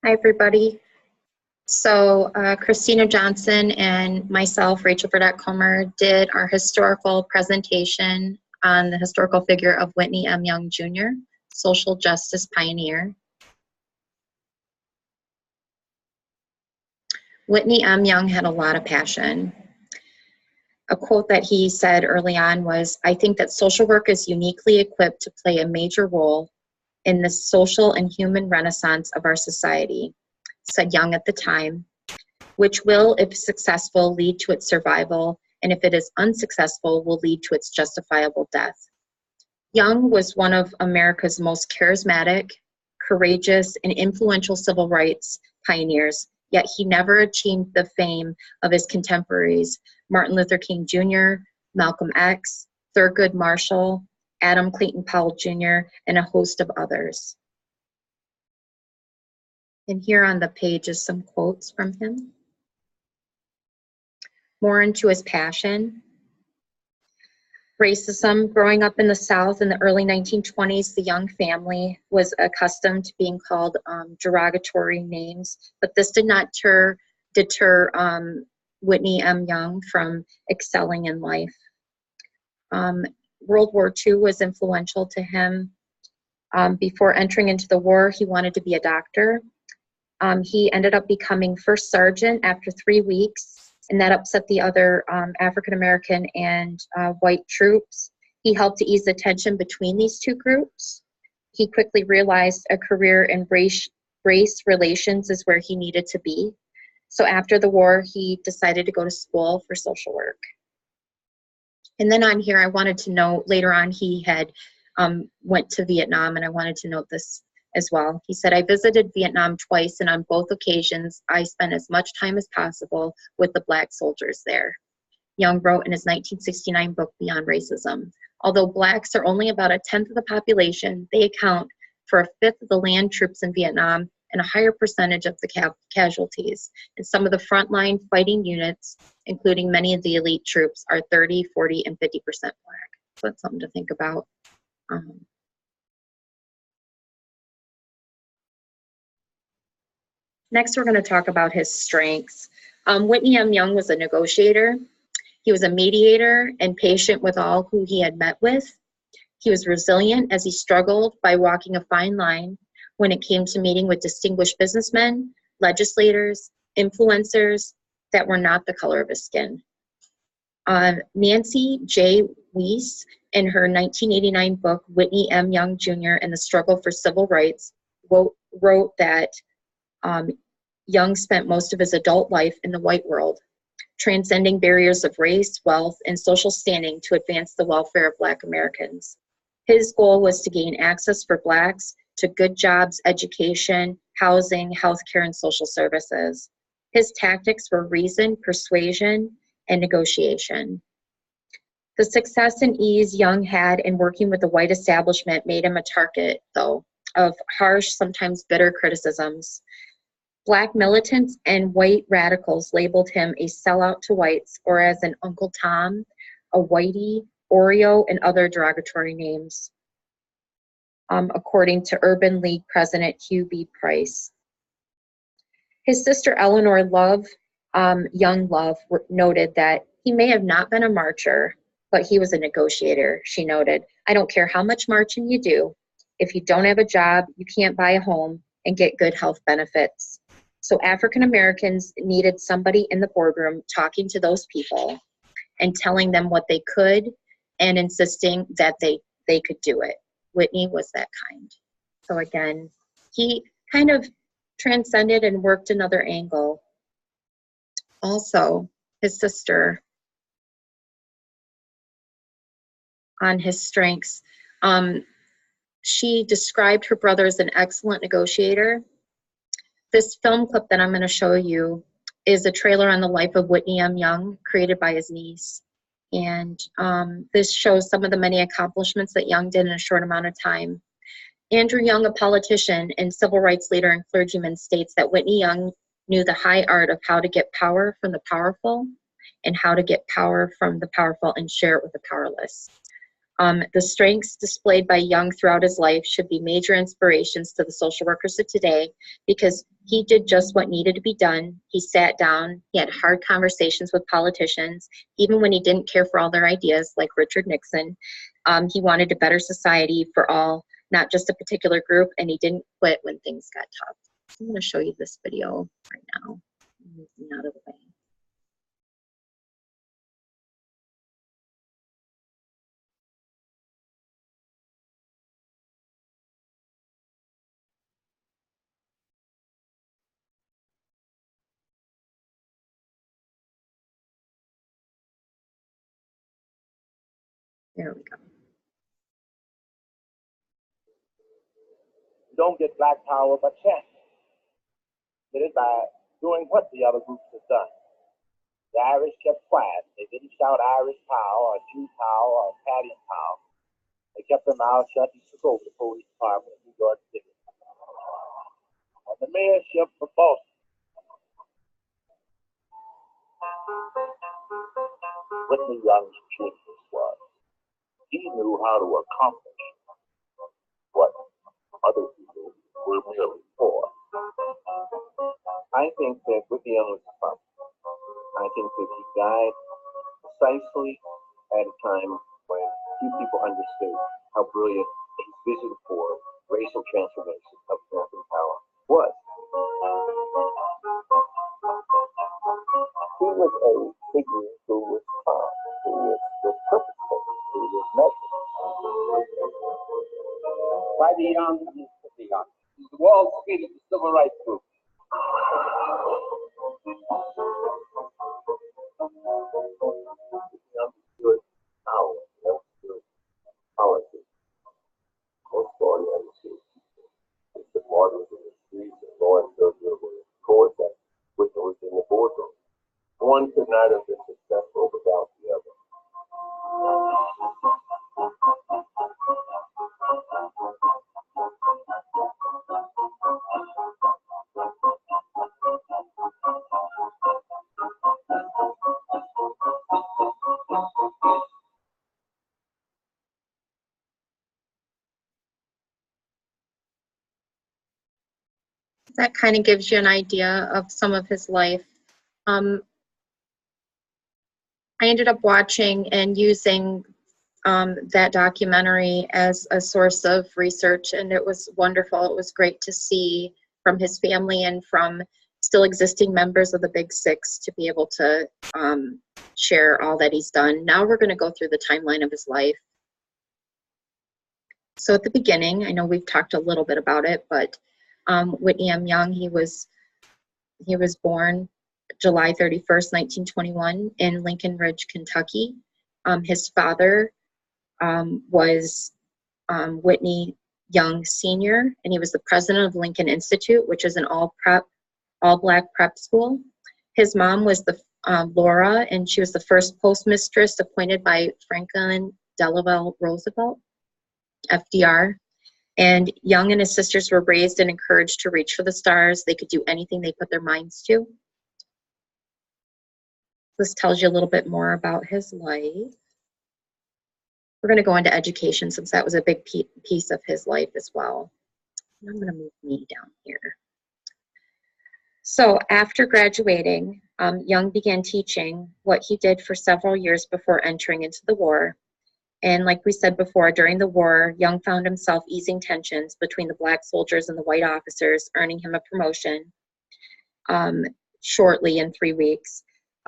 Hi, everybody. So Christina Johnson and myself, Rachel Burdette-Comer, did our historical presentation on the historical figure of Whitney M. Young Jr., social justice pioneer. Whitney M. Young had a lot of passion. A quote that he said early on was, "I think that social work is uniquely equipped to play a major role in the social and human renaissance of our society," said Young at the time, "which will, if successful, lead to its survival, and if it is unsuccessful, will lead to its justifiable death." Young was one of America's most charismatic, courageous, and influential civil rights pioneers, yet he never achieved the fame of his contemporaries, Martin Luther King Jr., Malcolm X, Thurgood Marshall, Adam Clayton Powell Jr., and a host of others. And here on the page is some quotes from him. More into his passion. Racism. Growing up in the South in the early 1920s, the Young family was accustomed to being called derogatory names, but this did not deter Whitney M. Young from excelling in life. World War II was influential to him. Before entering into the war, he wanted to be a doctor. He ended up becoming first sergeant after 3 weeks, and that upset the other African-American and white troops. He helped to ease the tension between these two groups. He quickly realized a career in race relations is where he needed to be. So after the war, he decided to go to school for social work. And then on here, I wanted to note, later on, he had went to Vietnam, and I wanted to note this as well. He said, "I visited Vietnam twice, and on both occasions, I spent as much time as possible with the Black soldiers there." Young wrote in his 1969 book, Beyond Racism, "Although Blacks are only about 1/10 of the population, they account for 1/5 of the land troops in Vietnam and a higher percentage of the casualties. And some of the frontline fighting units, including many of the elite troops, are 30, 40, and 50% Black." So that's something to think about. Next, we're going to talk about his strengths. Whitney M. Young was a negotiator. He was a mediator and patient with all who he had met with. He was resilient as he struggled by walking a fine line when it came to meeting with distinguished businessmen, legislators, influencers that were not the color of his skin. Nancy J. Weiss, in her 1989 book, Whitney M. Young Jr. and the Struggle for Civil Rights, wrote that Young spent most of his adult life in the white world, transcending barriers of race, wealth, and social standing to advance the welfare of Black Americans. His goal was to gain access for Blacks to good jobs, education, housing, healthcare, and social services. His tactics were reason, persuasion, and negotiation. The success and ease Young had in working with the white establishment made him a target, though, of harsh, sometimes bitter criticisms. Black militants and white radicals labeled him a sellout to whites, or as an Uncle Tom, a Whitey, Oreo, and other derogatory names, according to Urban League President Hugh B. Price. His sister Eleanor Love, Young Love, noted that he may have not been a marcher, but he was a negotiator. She noted, "I don't care how much marching you do. If you don't have a job, you can't buy a home and get good health benefits." So African Americans needed somebody in the boardroom talking to those people and telling them what they could and insisting that they could do it. Whitney was that kind. So again, he kind of transcended and worked another angle. Also, his sister, on his strengths, she described her brother as an excellent negotiator. This film clip that I'm going to show you is a trailer on the life of Whitney M. Young, created by his niece. And this shows some of the many accomplishments that Young did in a short amount of time. Andrew Young, a politician and civil rights leader and clergyman, states that Whitney Young knew the high art of how to get power from the powerful and how to get power from the powerful and share it with the powerless. The strengths displayed by Young throughout his life should be major inspirations to the social workers of today, because he did just what needed to be done. He sat down, he had hard conversations with politicians, even when he didn't care for all their ideas, like Richard Nixon. He wanted a better society for all, not just a particular group, and he didn't quit when things got tough. So I'm going to show you this video right now. Moving out of the way. There we go. Don't get black power by chance. Get it by doing what the other groups have done. The Irish kept quiet. They didn't shout Irish power or Jew power or Italian power. They kept their mouths shut and took over the police department in New York City. On the mayorship of Boston, Whitney Young's genius was he knew how to accomplish what other people were merely for. I think that Whitney Young was a prophet. I think that he died precisely at a time when few people understood how brilliant his vision for racial transformation of American power was. He was a figure who was calm, who was purposeful, who was measured. Why the Young is the Young? He's the Wall Street of the civil rights movement. He understood power, he understood politics. Most body understood the martyrs in the streets and Lawrence were towards that, which was in the boardroom. One could not have been successful without the other. That kind of gives you an idea of some of his life. I ended up watching and using that documentary as a source of research, and it was wonderful. It was great to see from his family and from still existing members of the Big Six to be able to share all that he's done. Now we're going to go through the timeline of his life. So at the beginning, I know we've talked a little bit about it, but Whitney M. Young, he was born July 31st, 1921 in Lincoln Ridge, Kentucky. His father was Whitney Young Sr., and he was the president of Lincoln Institute, which is an all-black prep school. His mom was Laura, and she was the first postmistress appointed by Franklin Delano Roosevelt, FDR. And Young and his sisters were raised and encouraged to reach for the stars. They could do anything they put their minds to. This tells you a little bit more about his life. We're going to go into education since that was a big piece of his life as well. I'm going to move me down here. So after graduating, Young began teaching, what he did for several years before entering into the war. And like we said before, during the war, Young found himself easing tensions between the black soldiers and the white officers, earning him a promotion shortly in 3 weeks,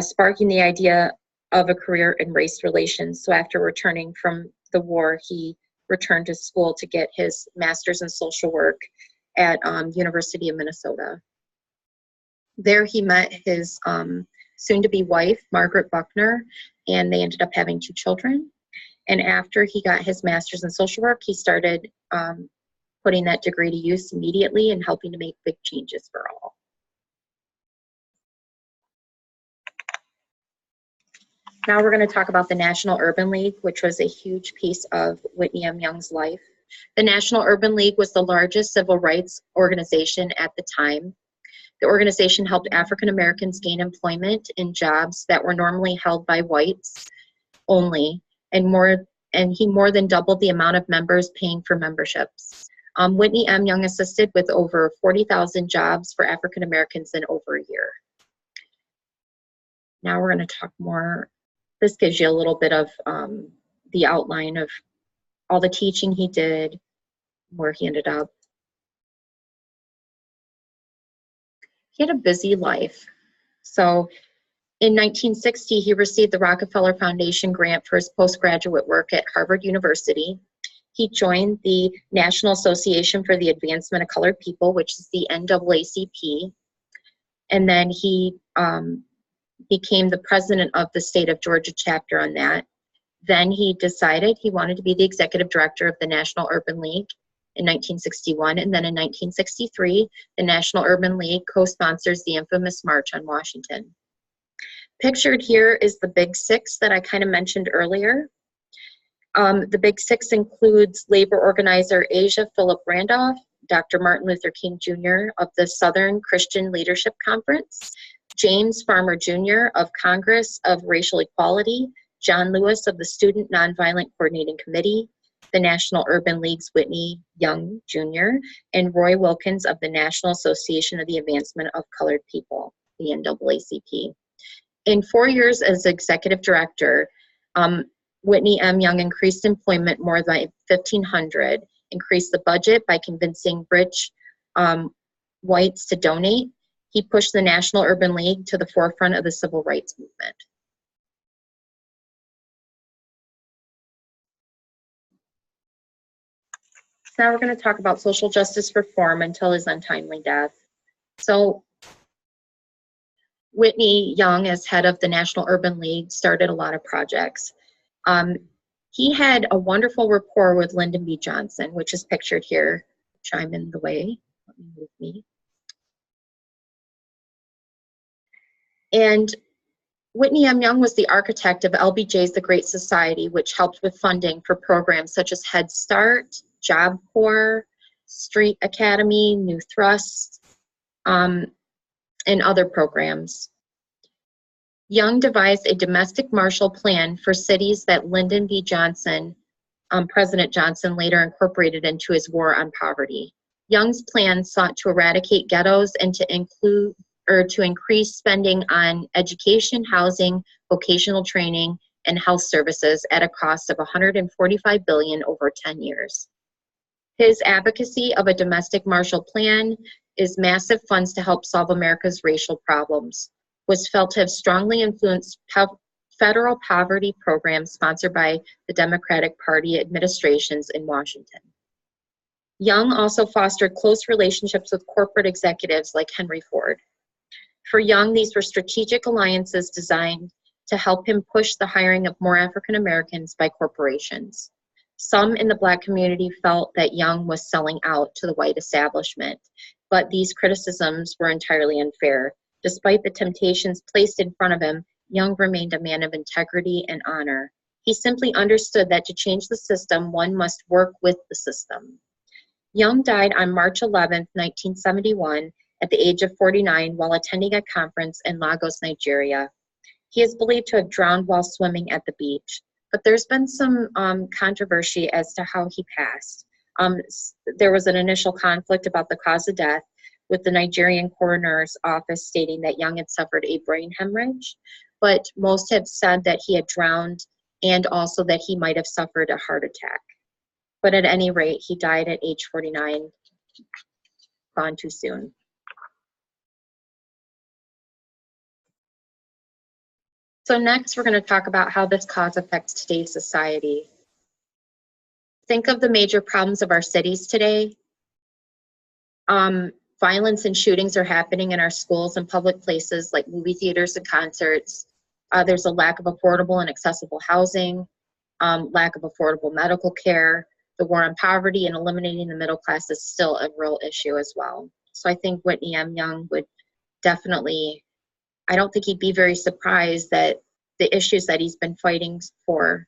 sparking the idea of a career in race relations. So after returning from the war, he returned to school to get his master's in social work at University of Minnesota. There he met his soon-to-be wife, Margaret Buckner, and they ended up having 2 children. And after he got his master's in social work, he started putting that degree to use immediately and helping to make big changes for all. Now we're going to talk about the National Urban League, which was a huge piece of Whitney M. Young's life. The National Urban League was the largest civil rights organization at the time. The organization helped African Americans gain employment in jobs that were normally held by whites only, and more and he more than doubled the amount of members paying for memberships. Whitney M. Young assisted with over 40,000 jobs for African Americans in over a year. Now we're going to talk more. This gives you a little bit of the outline of all the teaching he did, where he ended up. He had a busy life. So in 1960, he received the Rockefeller Foundation grant for his postgraduate work at Harvard University. He joined the National Association for the Advancement of Colored People, which is the NAACP. And then he became the president of the state of Georgia chapter on that. Then he decided he wanted to be the executive director of the National Urban League in 1961. And then in 1963, the National Urban League co-sponsors the infamous March on Washington. Pictured here is the Big Six that I kind of mentioned earlier. The Big Six includes labor organizer Asa Philip Randolph, Dr. Martin Luther King Jr. of the Southern Christian Leadership Conference, James Farmer Jr. of Congress of Racial Equality, John Lewis of the Student Nonviolent Coordinating Committee, the National Urban League's Whitney Young Jr., and Roy Wilkins of the National Association of the Advancement of Colored People, the NAACP. In 4 years as executive director, Whitney M. Young increased employment more than 1,500, increased the budget by convincing rich whites to donate. He pushed the National Urban League to the forefront of the civil rights movement. So now we're going to talk about social justice reform until his untimely death. So Whitney Young, as head of the National Urban League, started a lot of projects. He had a wonderful rapport with Lyndon B. Johnson, which is pictured here, which I'm in the way. Let me move me. And Whitney M. Young was the architect of LBJ's The Great Society, which helped with funding for programs such as Head Start, Job Corps, Street Academy, New Thrust, and other programs. Young devised a domestic Marshall Plan for cities that Lyndon B. Johnson, President Johnson, later incorporated into his war on poverty. Young's plan sought to eradicate ghettos and to increase spending on education, housing, vocational training, and health services at a cost of $145 billion over 10 years. His advocacy of a domestic Marshall Plan is massive funds to help solve America's racial problems, was felt to have strongly influenced federal poverty programs sponsored by the Democratic Party administrations in Washington. Young also fostered close relationships with corporate executives like Henry Ford. For Young, these were strategic alliances designed to help him push the hiring of more African Americans by corporations. Some in the Black community felt that Young was selling out to the white establishment, but these criticisms were entirely unfair. Despite the temptations placed in front of him, Young remained a man of integrity and honor. He simply understood that to change the system, one must work with the system. Young died on March 11, 1971, at the age of 49 while attending a conference in Lagos, Nigeria. He is believed to have drowned while swimming at the beach, but there's been some controversy as to how he passed. There was an initial conflict about the cause of death, with the Nigerian coroner's office stating that Young had suffered a brain hemorrhage, but most have said that he had drowned and also that he might have suffered a heart attack. But at any rate, he died at age 49, gone too soon. So next, we're going to talk about how this cause affects today's society. Think of the major problems of our cities today. Violence and shootings are happening in our schools and public places like movie theaters and concerts. There's a lack of affordable and accessible housing, lack of affordable medical care. The war on poverty and eliminating the middle class is still a real issue as well. So I think Whitney M. Young would definitely, I don't think he'd be very surprised that the issues that he's been fighting for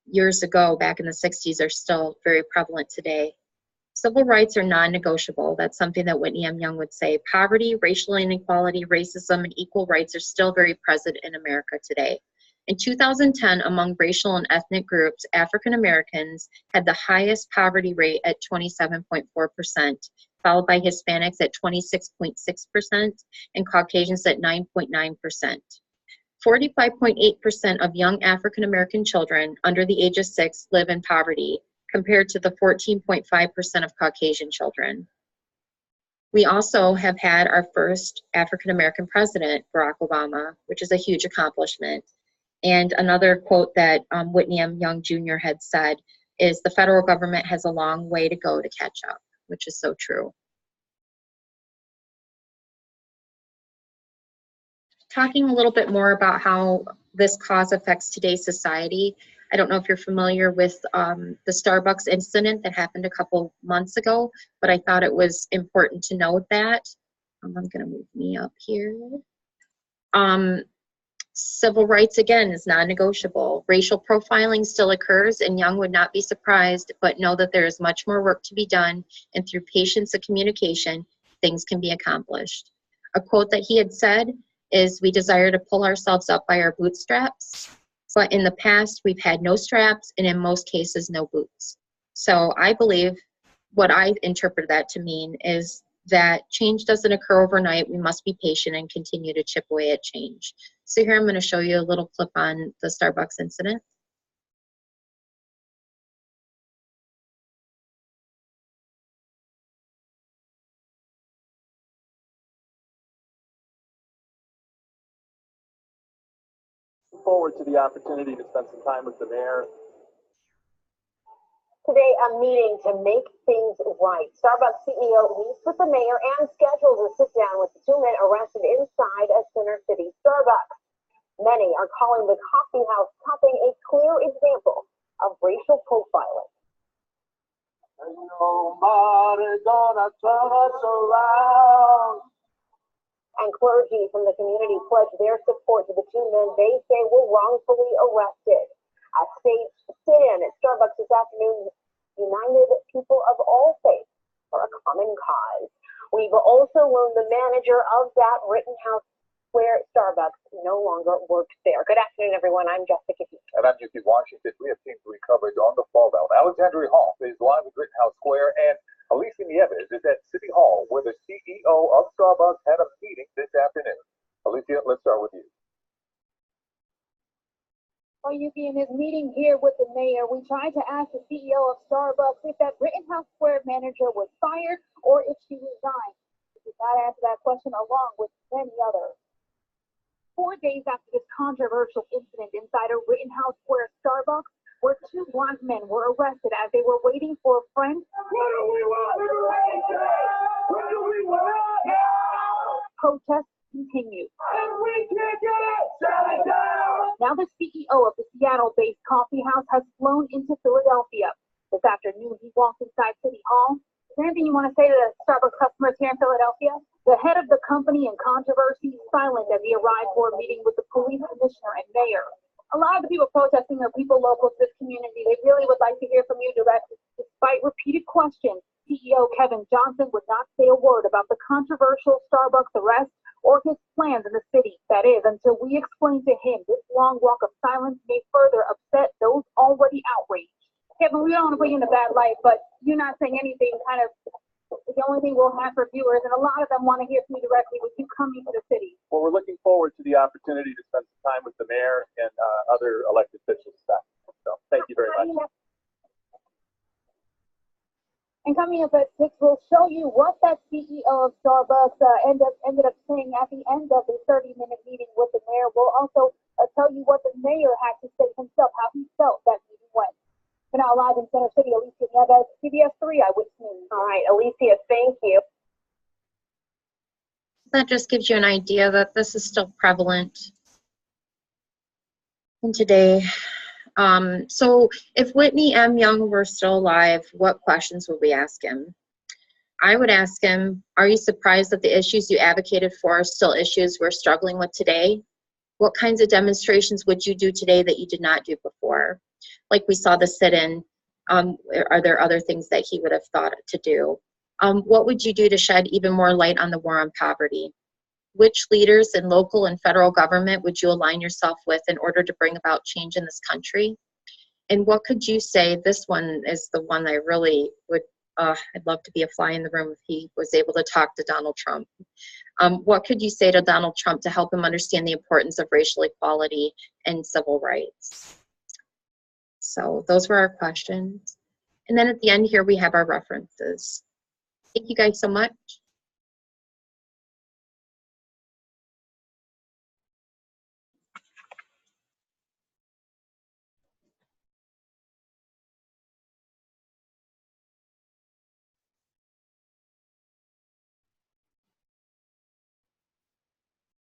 years ago, back in the 60s, are still very prevalent today. Civil rights are non-negotiable. That's something that Whitney M. Young would say. Poverty, racial inequality, racism, and equal rights are still very present in America today. In 2010, among racial and ethnic groups, African Americans had the highest poverty rate at 27.4%, followed by Hispanics at 26.6% and Caucasians at 9.9%. 45.8% of young African American children under the age of 6 live in poverty, compared to the 14.5% of Caucasian children. We also have had our first African American president, Barack Obama, which is a huge accomplishment. And another quote that Whitney M. Young Jr. had said is, the federal government has a long way to go to catch up, which is so true. Talking a little bit more about how this cause affects today's society. I don't know if you're familiar with the Starbucks incident that happened a couple months ago, but I thought it was important to note that. I'm gonna move me up here. Civil rights, again, is non-negotiable. Racial profiling still occurs, and Young would not be surprised, but know that there is much more work to be done, and through patience and communication, things can be accomplished. A quote that he had said is, "We desire to pull ourselves up by our bootstraps, but in the past, we've had no straps, and in most cases, no boots." So I believe what I interpret that to mean is that change doesn't occur overnight. We must be patient and continue to chip away at change. So here I'm going to show you a little clip on the Starbucks incident. Forward to the opportunity to spend some time with the mayor. Today, a meeting to make things right. Starbucks CEO meets with the mayor and schedules a sit-down with the two men arrested inside a Center City Starbucks. Many are calling the coffee house topping a clear example of racial profiling. Ain't nobody gonna turn us around. And clergy from the community pledged their support to the two men they say were wrongfully arrested. A staged sit-in at Starbucks this afternoon united people of all faiths for a common cause. We've also learned the manager of that Rittenhouse Square Starbucks no longer works there. Good afternoon, everyone. I'm Jessica Heath. And I'm Yuki Washington. We have team 3 coverage on the fallout. Alexandria Hall is live at Rittenhouse Square, and Alicia Nieves is at City Hall, where the CEO of Starbucks had a meeting this afternoon. Alicia, let's start with you. Well, Yuki, in his meeting here with the mayor, we tried to ask the CEO of Starbucks if that Rittenhouse Square manager was fired or if she resigned. He did not answer that question, along with many others. 4 days after this controversial incident inside a Rittenhouse Square Starbucks, where two black men were arrested as they were waiting for a friend. What do we want? What do we want now? Protests continue. And we can't get it! Shut it down! Now the CEO of the Seattle-based coffee house has flown into Philadelphia. This afternoon, he walked inside City Hall. Is there anything you want to say to the Starbucks customers here in Philadelphia? The head of the company in controversy silent as he arrived for a meeting with the police commissioner and mayor. A lot of the people protesting are people local to this community. They really would like to hear from you directly. Despite repeated questions, CEO Kevin Johnson would not say a word about the controversial Starbucks arrest or his plans in the city. That is, until we explain to him this long walk of silence may further upset those already outraged. Kevin, we don't want to put you in a bad light, but you're not saying anything kind of is the only thing we'll have for viewers, and a lot of them want to hear from you directly with you coming to the city. Well, we're looking forward to the opportunity to spend some time with the mayor and other elected officials. So thank you very much. And coming up at 6, we'll show you what that CEO of Starbucks ended up saying at the end of the 30-minute meeting with the mayor. We'll also tell you what the mayor had to say himself, how he felt that meeting went. We're now live in Center City. Alicia Nieves, CBS 3 Eyewitness News. All right, Alicia, thank you. That just gives you an idea that this is still prevalent in today. So if Whitney M. Young were still alive, what questions would we ask him? I would ask him, are you surprised that the issues you advocated for are still issues we're struggling with today? What kinds of demonstrations would you do today that you did not do before? Like we saw the sit-in, are there other things that he would have thought to do? What would you do to shed even more light on the war on poverty? which leaders in local and federal government would you align yourself with in order to bring about change in this country? And what could you say, this one is the one I really would, I'd love to be a fly in the room if he was able to talk to Donald Trump. What could you say to Donald Trump to help him understand the importance of racial equality and civil rights? So those were our questions. And then at the end here, we have our references. Thank you guys so much.